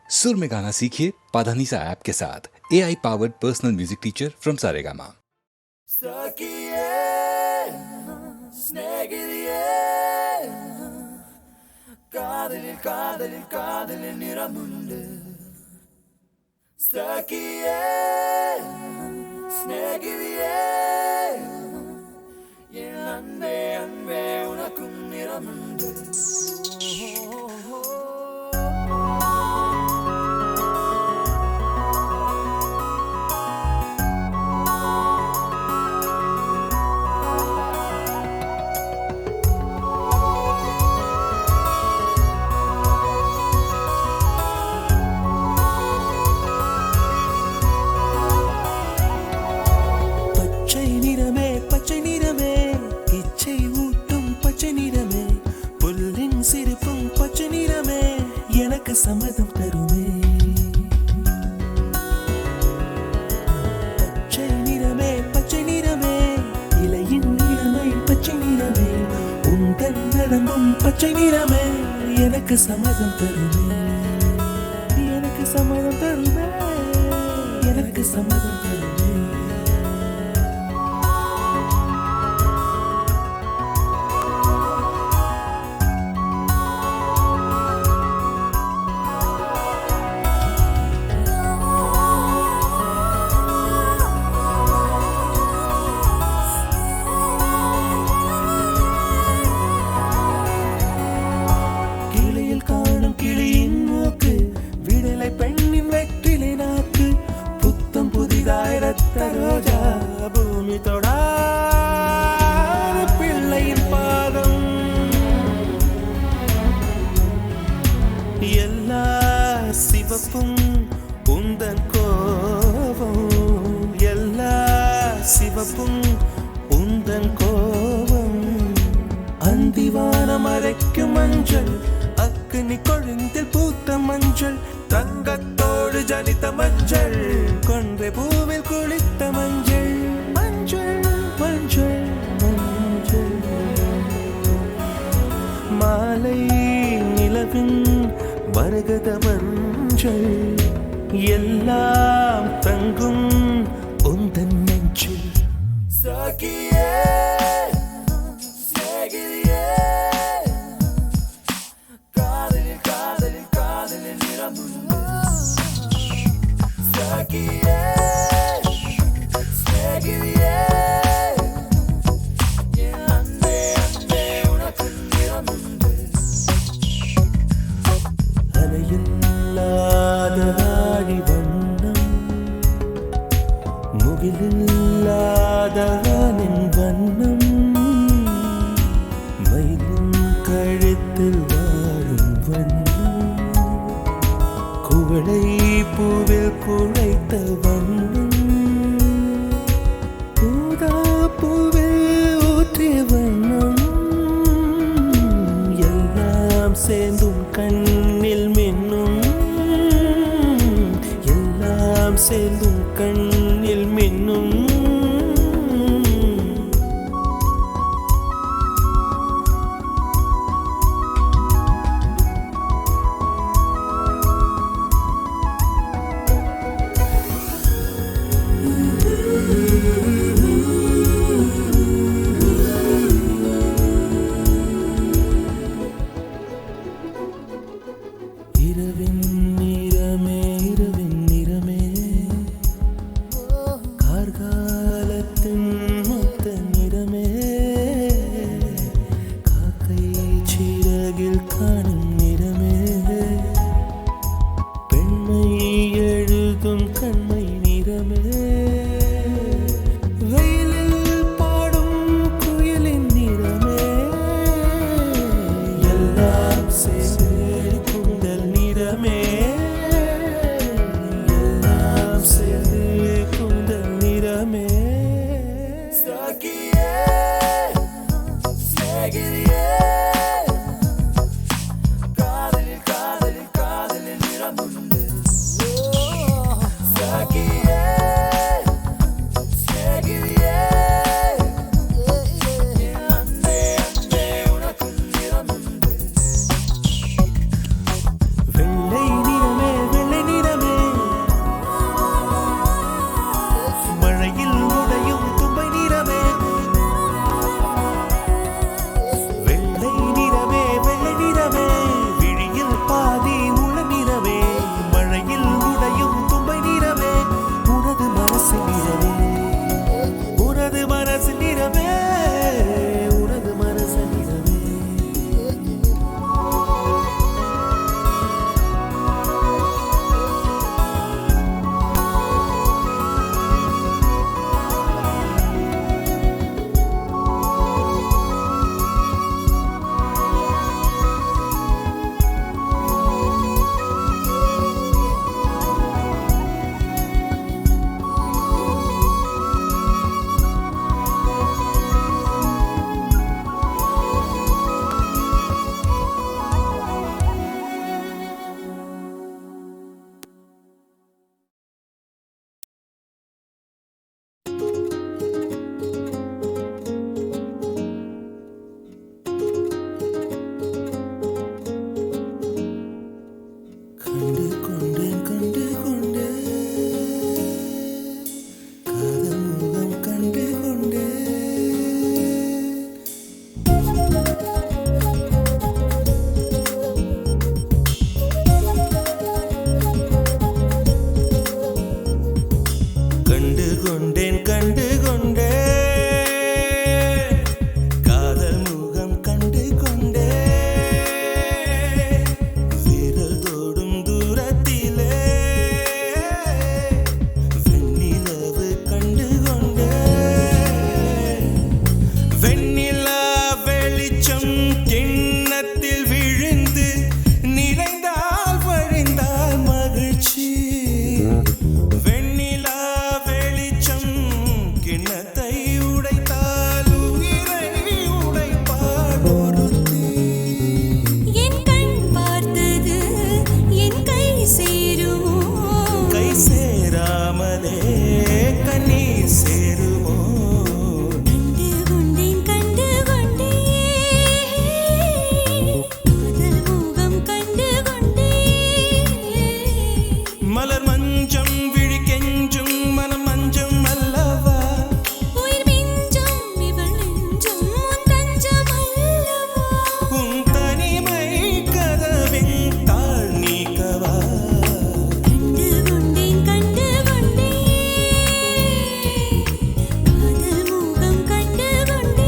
सुर में गाना सीखिए पाधानीसा ऐप के साथ AI powered personal music teacher from Saregama. சம்மதம் தருமே பச்சை நிறமே இலையின் நிறமை பச்சை நிறமே உந்தன் நரம்பும் பச்சை நிறமே எனக்கு சம்மதம் தருமே எனக்கு சம்மதம் தருமே எனக்கு சம்மதம் தருமே ரோஜா பூமி தொடாத பிள்ளையின் பாதம் எல்லா சிவப்பும் உந்தன் கோபம் எல்லா சிவப்பும் உந்தன் கோபம் அந்திவானம் அரைக்கும் மஞ்சள் அக்னி கொழுந்தில் பூத்த மஞ்சள் தங்கத்தோடு ஜனித்த மஞ்சள் கொன்றை பூவில் குளித்த மஞ்சள் மஞ்சள் மஞ்சள் மஞ்சள் மாலை நிலவின் மரகத மஞ்சள் எல்லாம் தங்கும் உந்தன் நெஞ்சில் சகியே முகிலில்லாதவனின் வண்ணம் மயிலின் கழுத்தில் வாழும் வண்ணம் குவளை பூவில் குழைத்த வண்ணம் ஊதா பூவில் ஊற்றிய வண்ணம் எல்லாம் சேர்ந்தும் கண்ணில் மின்னும் எல்லாம் சேர்ந்தும் கண்ணில் மின்னும் இரவின் நிறமே இரவின் நிறமே கார்காலத்தின் மொத்த நிறமே காக்கை சிறகில் காணும் நிறமே பெண்மை எழுதும் கண்மை நிறமே வெயிலில் பாடும் குயிலின் நிறமே எல்லாம் சேர்ந்து எல்லாம் சேர்ந்து குந்தல் நிறமே வெள்ளை நிறமே கண்டு கொண்டேன் கண்டு கொண்டேன் காதல் முகம் கண்டு கொண்டேன் கண்டு கொண்டேன் கண்டு கொண்டேன் காதல் முகம் கண்டு கொண்டேன் விரல் தோடும் தூரத்திலே வெண்ணிலவு கண்டு கொண்டேன் வெண்ணிலா வெளிச்சம் கிண்ணத்தில் விழுந்து நிறைந்தால் வழிந்தால் மகிழ்ச்சி வெண்ணிலா வெளிச்சம் கிண்ணத்தை உடைத்தால் உயிரை உடைப்பாள் ஒருத்தி என் கண் பார்த்தது என் கை சேருமோ கை சேராமலே கண்ணீர் சேருமோ கண்டு கொண்டேன் காதல் முகம் கண்டு கொண்டேன் மலர் மஞ்சம் விழி கெஞ்சும் மனம் மஞ்சம் அல்லவா உயிர் மிஞ்சும் இவள் நெஞ்சும் உன் தஞ்சம் அல்லவா உன் தனிமை கதவின் தாழ் நீக்கவா கண்டு கொண்டேன் காதல் முகம் கண்டு கொண்டேன்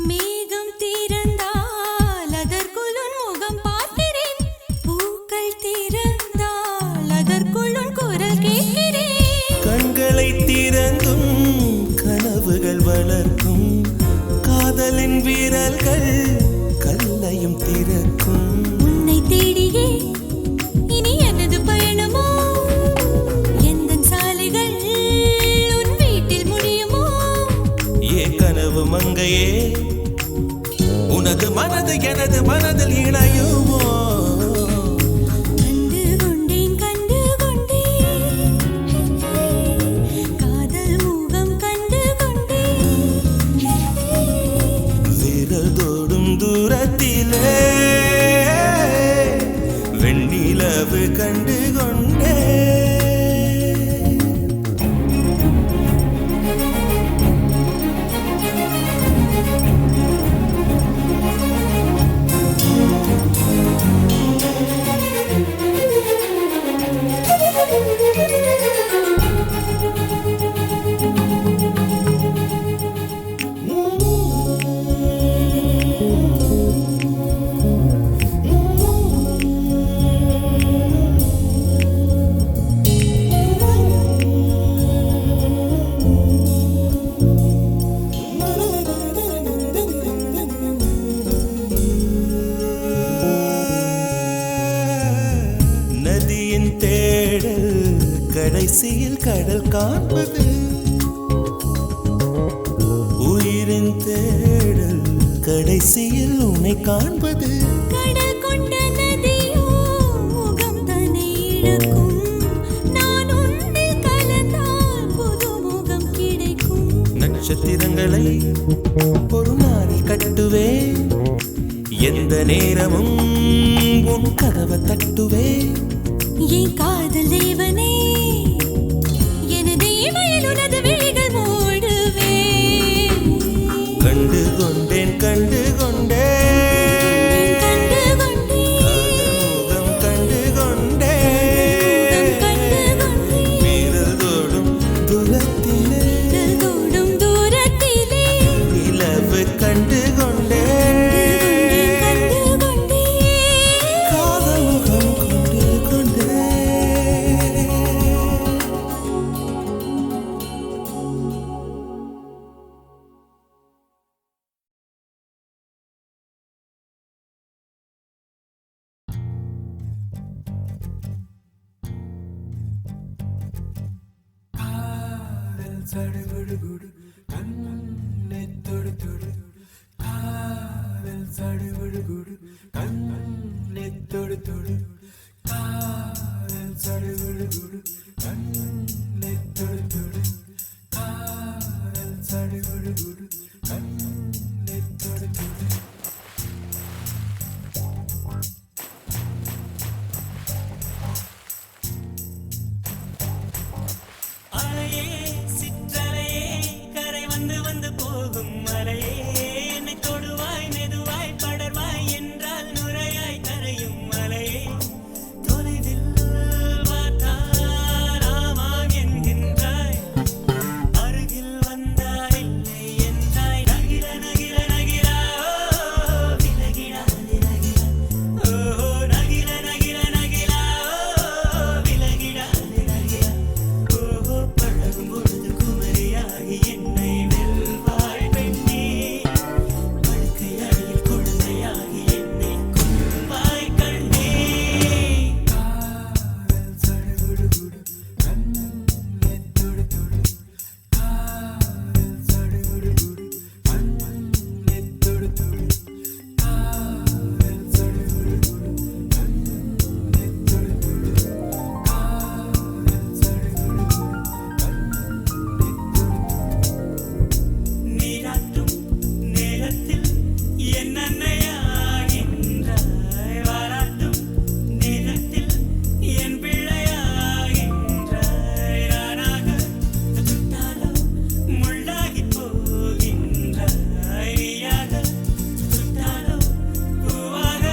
மேகம் திறந்தால் அதற்குள் உன் முகம் பார்க்கிறேன் பூக்கள் திறந்தால் அதற்குள் உன் குரல் கேட்கிறேன் கண்களை திறந்தும் கனவுகள் வளர்க்கும் காதலின் வீரர்கள் கல்லையும் திறக்கும் உன்னை தேடியே இனி எனது பயணமோ எந்தன் சாலைகள் உன் வீட்டில் முடியுமோ ஏ கனவு மங்கையே உனது மனது எனது மனதில் இணையுமோ கண்டு கொண்டேன் காதல் முகம் கண்டு கொண்டேன் விரல் தோடும் தூரத்திலே வெண்ணிலவு கண்டு கொண்டேன் நதியின் தேடல் கடைசியில் கடல் காண்பது உயிரின் தேடல் கடைசியில் உன்னை காண்பது கடல் கொண்ட நதியோ முகம் தன்னை இழக்கும் நான் உன்னில் கலந்தால் புது முகம் கிடைக்கும் நட்சத்திரங்களை ஒரு நாளில் கட்டுவேன் எந்த நேரமும் உன் கதவை தட்டுவேன் என் காதல் தேவனே எனது இமையில் உனது விழிகள் மூடுவேன் கண்டு கொண்டேன் கண்டு கொண்டேன் கண்டு கொண்டேன் முகம் கண்டு கொண்டேன் கண்டு கொண்டேன் விரல் தோடும் தூரத்திலே தோடும் தூரத்திலே நிலவு கண்டு கொண்டேன் கண்டு கொண்டேன் காதல் முகம் கொண்டு கொண்டேன் சடுகுடுகுடு கண்ணை தொடு தொடு காதல் சடுகுடுகுடு கண்ணை தொடு தொடு காதல் சடுகுடுகுடு கண்ணை தொடு தொடு காதல் சடுகுடுகுடு கண்ணை தொடு தொடு அலையே சிற்றலையே கரை வந்து வந்து போகும் மலையே என்னை தொடுவாய் மெதுவாய் படர்வாய் என்றால் நுரையாய் கரையும் மலையே தொலைவில் பார்த்தால் ஆமாம் என்கின்றாய் அருகில் வந்தால் இல்லை என்றாய் நகிர நகிர நகிரா ஓ விலகிடாது நகிரா ஓ நகிர நகிர நகிரா ஓ விலகிடாது நகிரா ஓஹோ பழகும் பொழுது குமரியாகி என்னை வெல்வாய் பெண்ணே படுக்கை அறையில் குழந்தையாகி என்னை கொள்வாய் கண்ணே காதல் சடுகுடுகுடு கண்ணை தொடு தொடு காதல் சடுகுடுகுடு கண்ணை தொடு தொடு காதல் சடுகுடுகுடு கண்ணை தொடு தொடு காதல் சடுகுடுகுடு கண்ணை தொடு தொடு நீராட்டும் நேரத்தில் என் அன்னையாகின்றாய் வாராட்டும் நேரத்தில் என் பிள்ளையாகின்றாய் நானாக சுட்டாலோ முள்ளாகி போகின்றாய் நீயாக சுட்டாலோ பூவாக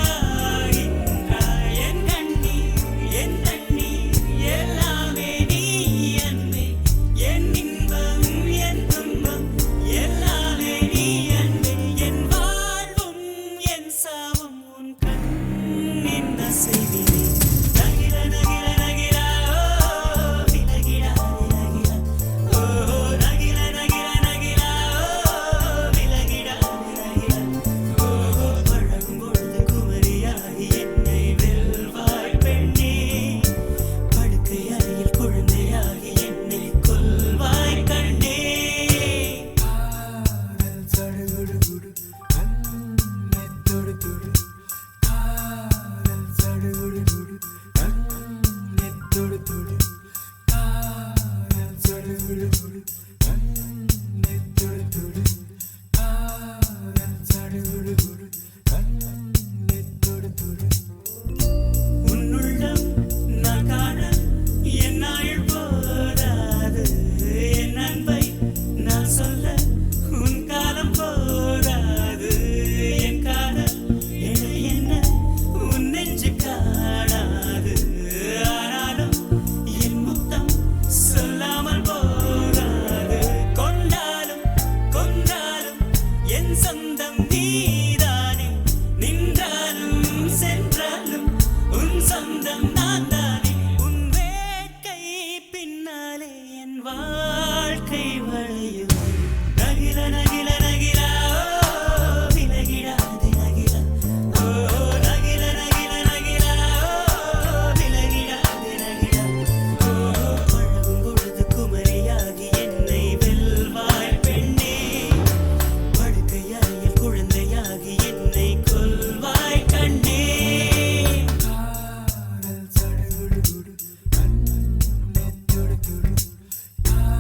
ஆகின்றாய் என் கண்ணீர் என் தண்ணீர் எல்லாமே நீ அன்பே என் இன்பம் என் துன்பம் எல்லாமே நீ அன்பே என் வாழ்வும் என் சாவும் உன் கண்ணின் அசைவிலே நகிர நகிர நகிரா ஓ விலகிடாதே நகிரா ஓ நகிர நகிர நகிரா ஓ விலகிடாதே நகிரா ஓ பழகும் பொழுது குமரியாகி என்னை வெல்வாய் பெண்ணே படுக்கை அறையில் குழந்தையாகி என்னை கொல்வாய் கண்ணே காதல் சடுகுடுகுடு கண்ணை தொடு தொடு காதல் சடுகுடுகுடு கண்ணை தொடு தொடு காதல் சடுகுடுகுடு கண்ணை தொடு தொடு காதல் சடுகுடுகுடு கண்ணை தொடு தொடு உன்னுள்ளம் நான் காண என் நாள் போதாது என் அன்பை நான் சொல்ல உன் காலம் போதாது என் காதல் என என்ன உன் நெஞ்சு காணாது ஆனாலும் என் முத்தம் சொல்லாமல் போகாது கொண்டாலும் கொன்றாலும் என் சொந்தம் நீதானே நின்றாலும் சென்றாலும் உன் சொந்தம் நான் தானே உன் வேட்கை பின்னாலே என் வாழ்க்கை வளையும் நகிர நகிர நகிரா ஓ விலகிடாதே நகிரா ஓ நகிர நகிர நகிரா ஓ விலகிடாதே நகிரா ஓ பழகும் பொழுது குமரியாகி என்னை வெல்வாய் பெண்ணே படுக்கை அறையில் குழந்தையாகி என்னை கொல்வாய் கண்ணே காதல் சடுகுடுகுடு கண்ணை தொடு தொடு காதல்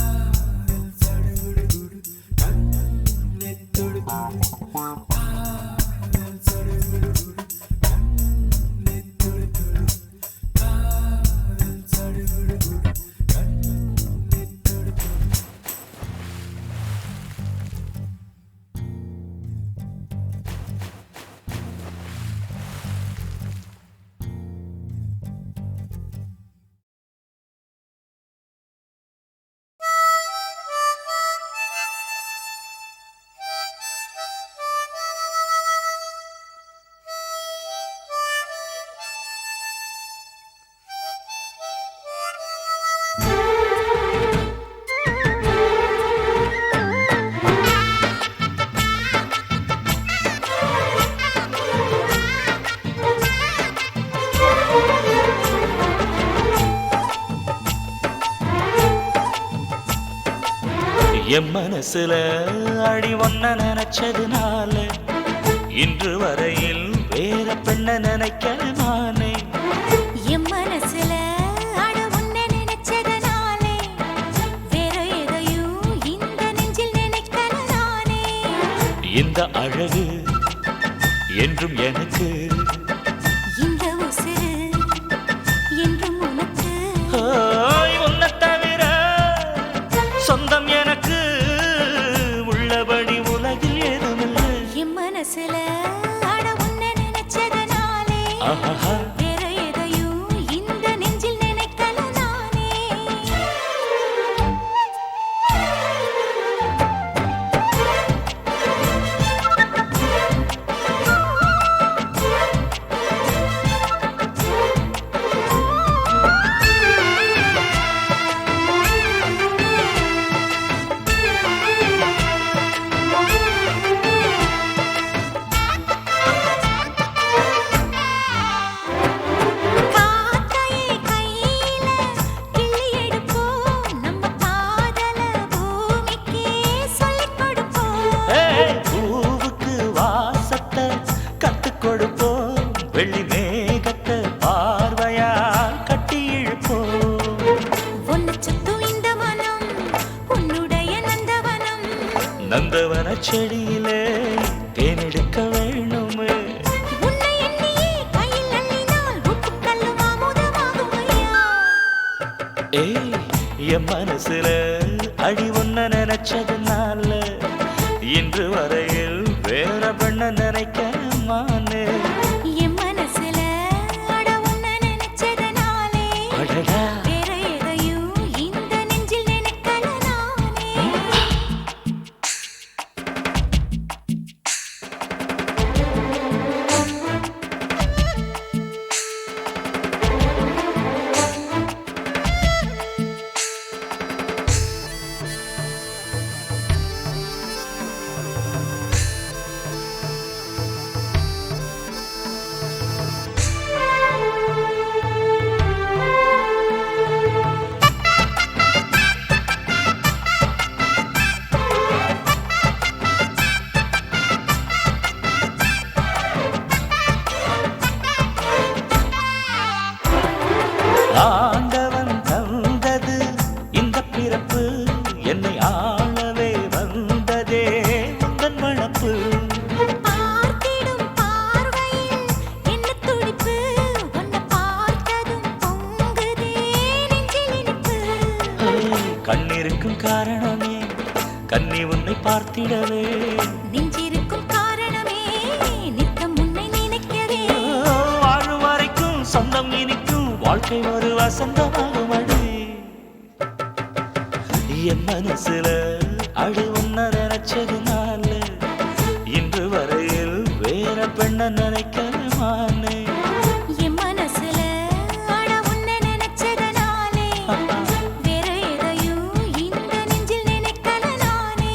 என் மனசுல அடி ஒன்ன நினைச்சதுனால இன்று வரையில் வேற பெண்ண நினைக்கல நானே. என் மனசுல அட உன்னை நினைச்சதனாலே வேற எதையும் இந்த நெஞ்சில் நினைக்கல நானே. இந்த அழகு என்றும் எனக்கு, இந்த உசிறு என்றும் உனக்கு. உன்னை தவிர சொந்தம் எனக்கு உள்ளபடி உலகில் ஏதுமில்லை. என் மனசுல அட உன்னை நினைச்சதனாலே ஆஹா வேற எதையும் இந்த நெஞ்சில் நினைக்கல நானே. காக்கையை கையில கிள்ளி எடுப்போம், நம்ம காதல பூமிக்கே சொல்லிக் கொடுப்போம். பூவுக்கு வாசத்தை கத்துக் கொடுப்போம், வெள்ளி மேகத்தை பார்வையால் கட்டி இழுப்போம். உன்னை சுத்தும் இந்த மனம் உன்னுடைய நந்தவனம். நந்தவன செடியிலே தேனெடுக்க வேணுமே. உன்னை எண்ணியே கையில் அள்ளினால் உப்புக்கல்லும் அமுதமாகும் ஐயா. ஏய் என் மனசுல அடி ஒன்ன நினைச்சதுனால இன்று வரையில் வேற பெண்ண நினைக்க மானே. என் மனசுல அட உன்னை நினைச்சதனாலே அடடா வேற எதையும் இந்த நெஞ்சில் நினைக்கல நானே. ஆண்டவன் தந்தது இந்த பிறப்பு, என்னை ஆளவே வந்ததே உந்தன் வளப்பு. பார்த்திடும் பார்வையில் என்ன துடிப்பு, உன்னை பார்த்ததும் பொங்குதே நெஞ்சில் இனிப்பு. கண்ணிருக்கும் காரணமே கண்ணி உன்னை பார்த்திடவே, நெஞ்சிருக்கும் காரணமே நித்தம் உன்னை நினைக்கவே. வாழும் வரைக்கும் சொந்தம் இனிக்கும், வாழ்க்கை ஒரு வசந்தமாகும் அடி. என் மனசுல அடி உன்ன நினைச்சதுனால இன்று வரையில் வேற பெண்ண நினைக்கமானே. என் மனசுல அட உன்னை நினைச்சதனாலே வேற எதையும் இந்த நெஞ்சில் நினைக்கல நானே.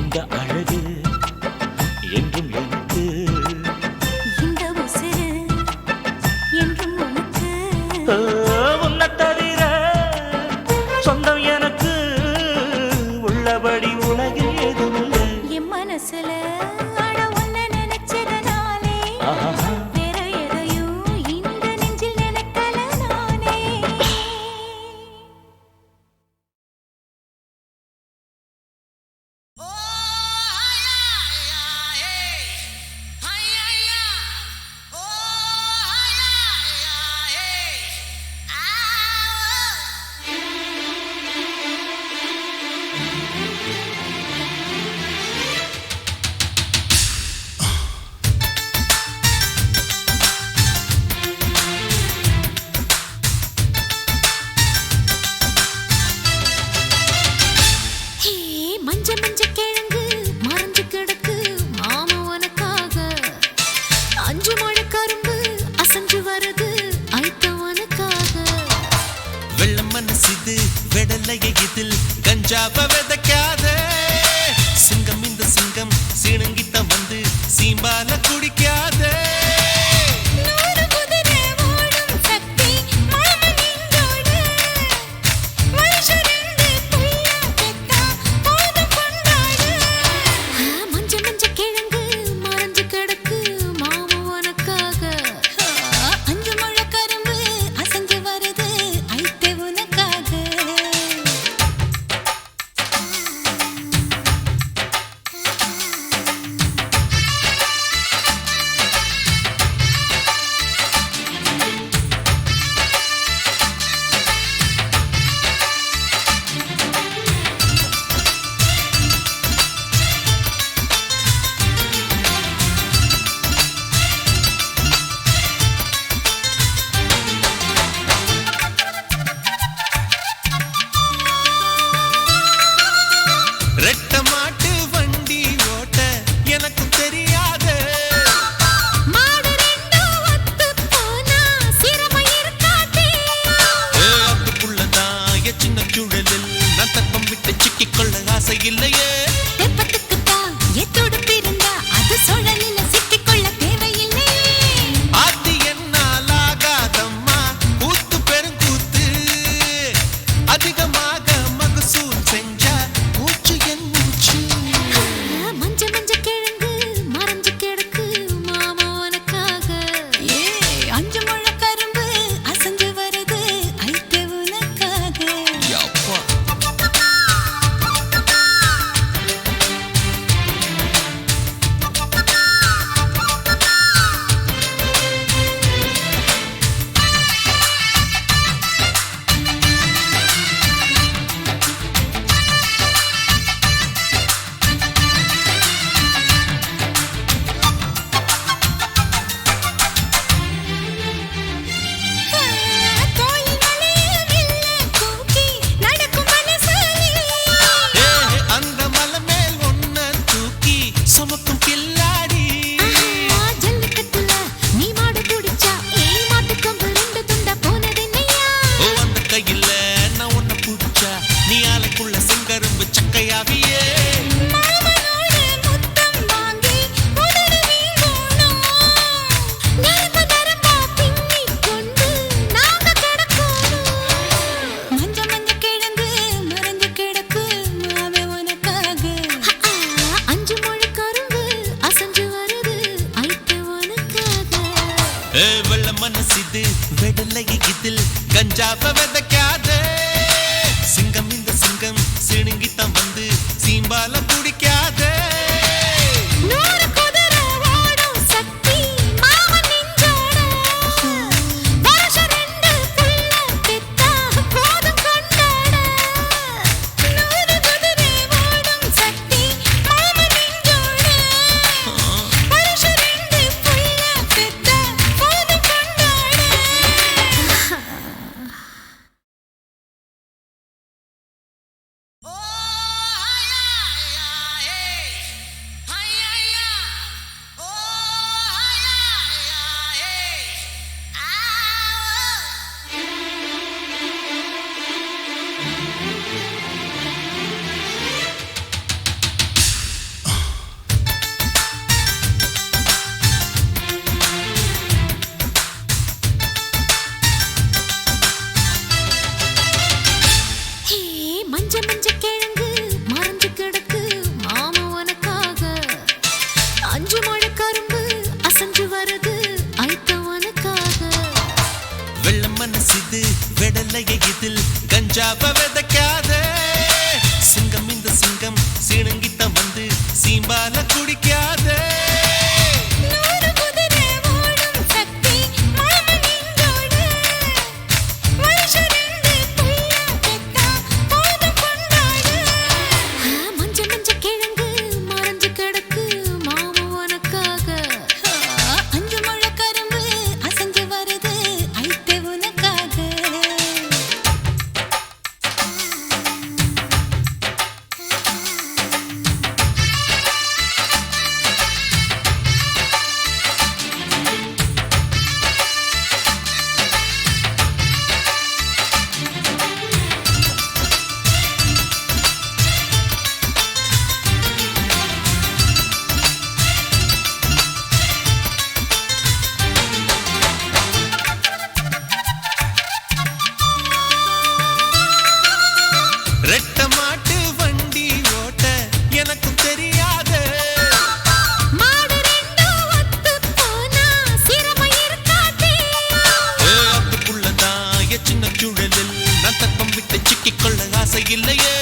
இந்த அழகு என்றும் எனக்கு, இந்த உசிறு என்றும் உனக்கு. உன்னை தவிர சொந்தம் எனக்கு உள்ளபடி உலகில் ஏதுமில்லை. என் மனசுல அட உன்னை நினைச்சதனாலே ஆஹா வேற எதையும் இந்த நெஞ்சில் நினைக்கல நானே. ஹே, மஞ்ச மஞ்ச கிழங்கு மறைஞ்சு கிடக்கு மாமா உனக்காக. அஞ்சு மழை கரும்பு அசஞ்சு வருது ஐட்டம் உனக்காக. வெள்ளம் மனசிது வெடலைய இதில் கஞ்சாவ விதைக்காத. சிங்கம் இந்த சிங்கம் சீனங்கிட்ட வந்து சீம்பால குடிக்காத. நூறு குதிரை ஓடும் சக்தி மாமா நெஞ்சோடு. மனுஷ ரெண்டு புள்ள பெத்தா சின்ன சூழலில் நான் தப்பம் விட்டு சிக்கிக்கொள்ள ஆசை இல்லையே. தெப்பத்துக்குத்தான் எத்தோடு பிறந்தா அது சுழலில சிக்கிக்கொள்ள தேவையில்லையே. ஆத்தி என்னால் ஆகாதம்மா கூத்து பெருங்கூத்து, அதிகமாக மகசூல் செஞ்சா மூச்சு என் மூச்சு. மஞ்ச மஞ்ச கிழங்கு மறைஞ்சு கிடக்கு மாமா உனக்காக. அஞ்சு முழ கரும்பு அசைஞ்சு வருது ஐட்டு உனக்காக. யப்பா. தோளில் வளைய வில்ல தூக்கி நடக்கும் மனசாலி. அந்த மலை மேல் ஒன்ன தூக்கி சுமக்கும் கில்லாடி. ஜல்லிக்கட்டுல நீ மாடு பிடிச்சா மாட்டு கொம்பு ரெண்டு துண்டா போனதென்னையா? அந்த கையில நான் உன்னை பிடிச்சா நீ ஆலைக்குள்ள செங்கரும்பு சக்கையாவியே. மாமனோட முத்தம் வாங்கி உதடு வீங்கணும். நரம்பு நரம்பா பின்னிக் கொண்டு நாங்க கிடக்கணும். மஞ்ச மஞ்ச கிழங்கு மறைஞ்சு கிடக்கு மாவே உனக்காக. அஞ்சு முழ கரும்பு அசைஞ்சு வருது ஐட்டு உனக்காக. வெள்ள மனசிது வெடலைய இதில் கஞ்சாவ விதைக்காத. சிங்கம் இந்த சிங்கம் சிணுங்கித்தான் வந்து சீம்பால குடிக்காத. நூறு குதிரை ஓடும் சக்தி மாமன் நெஞ்சோட. வருஷம் ரெண்டு புள்ள பெத்தா போதும் கொண்டாட. நூறு குதிரை ஓடும் சக்தி மாமன் நெஞ்சோட. வருஷம் ரெண்டு புள்ள பெத்தா போதும் கொண்டாட. மஞ்ச மஞ்ச கிழங்கு மறைஞ்சு கிடக்கு மாமா உனக்காக. அஞ்சு முழ கரும்பு அசைஞ்சு வருது ஐட்ட உனக்காக. வெள்ள மனசிது வெடலைய இதில் கஞ்சாவ விதைக்காத. சிங்கம் இந்த சிங்கம் சிணுங்கித்தான் வந்து சீம்பால குடிக்காத. நூறு குதிரை ஓடும் சக்தி மாமன் நெஞ்சோட. வருஷம் ரெண்டு புள்ள பெத்தா போதும் கொண்டாட. மஞ்ச மஞ்ச கிழங்கு மறைஞ்சு கிடக்கு மாமா உனக்காக. அஞ்சு முழ கரும்பு அசைஞ்சு வருது ஐட்டு உனக்காக. ரெட்ட மாட்டு வண்டி ஓட்ட எனக்கும் தெரியாது. மாடு ரெண்டும் ஒத்து போனா சிரமம் இருக்காதே. அதுக்குள்ளதான் என் சின்ன சூழலில் நான் தப்பம் விட்டு சிக்கிக்கொள்ள ஆசை இல்லையே.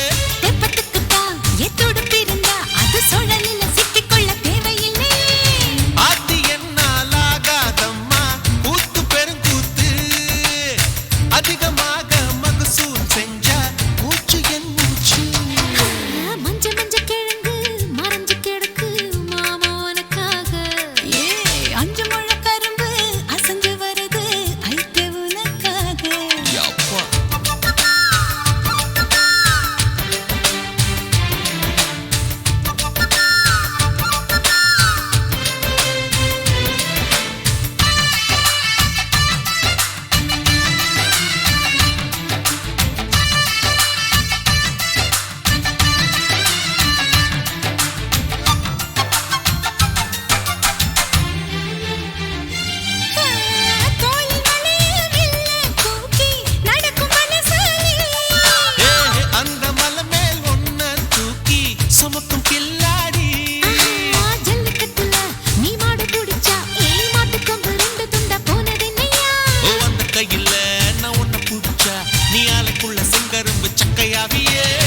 தெப்பத்துக்குத்தான் எத்தோடு பிறந்தா அது சுழலில சிக்கிக்கொள்ள தேவையில்லையே. ஆத்தி என்னால் ஆகாதம்மா கூத்து பெருங்கூத்து, அதிகமாக மகசூல் செஞ்சா மூச்சு என் மூச்சு. மஞ்ச மஞ்ச கிழங்கு மறைஞ்சு கிடக்கு மாமா உனக்காக. அஞ்சு முழ கரும்பு அசைஞ்சு வருது ஐட்டு உனக்காக. யப்பா. சக்கையாவியே